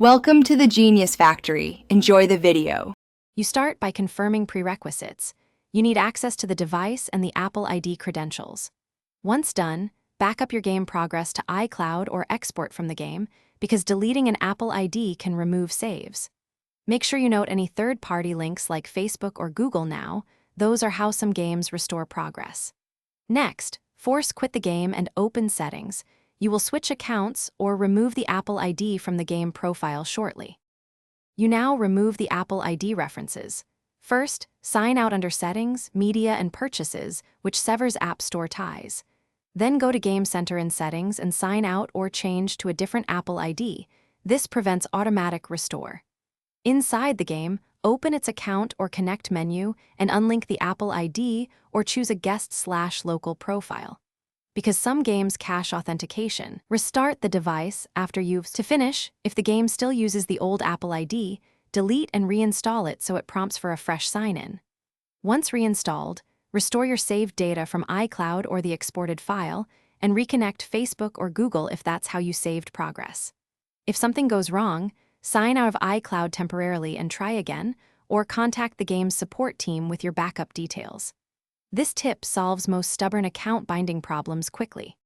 Welcome to the Genius Factory. Enjoy the video. You start by confirming prerequisites. You need access to the device and the Apple ID credentials. Once done, back up your game progress to iCloud or export from the game, because deleting an Apple ID can remove saves. Make sure you note any third-party links like Facebook or Google Now. Those are how some games restore progress. Next, force quit the game and open settings. You will switch accounts or remove the Apple ID from the game profile shortly. You now remove the Apple ID references. First, sign out under Settings, Media, and Purchases, which severs App Store ties. Then go to Game Center in Settings and sign out or change to a different Apple ID. This prevents automatic restore. Inside the game, open its Account or Connect menu and unlink the Apple ID or choose a guest/local profile. Because some games cache authentication, restart the device after To finish, if the game still uses the old Apple ID, delete and reinstall it so it prompts for a fresh sign-in. Once reinstalled, restore your saved data from iCloud or the exported file, and reconnect Facebook or Google if that's how you saved progress. If something goes wrong, sign out of iCloud temporarily and try again, or contact the game's support team with your backup details. This tip solves most stubborn account binding problems quickly.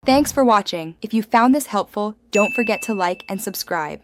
Thanks for watching. If you found this helpful, don't forget to like and subscribe.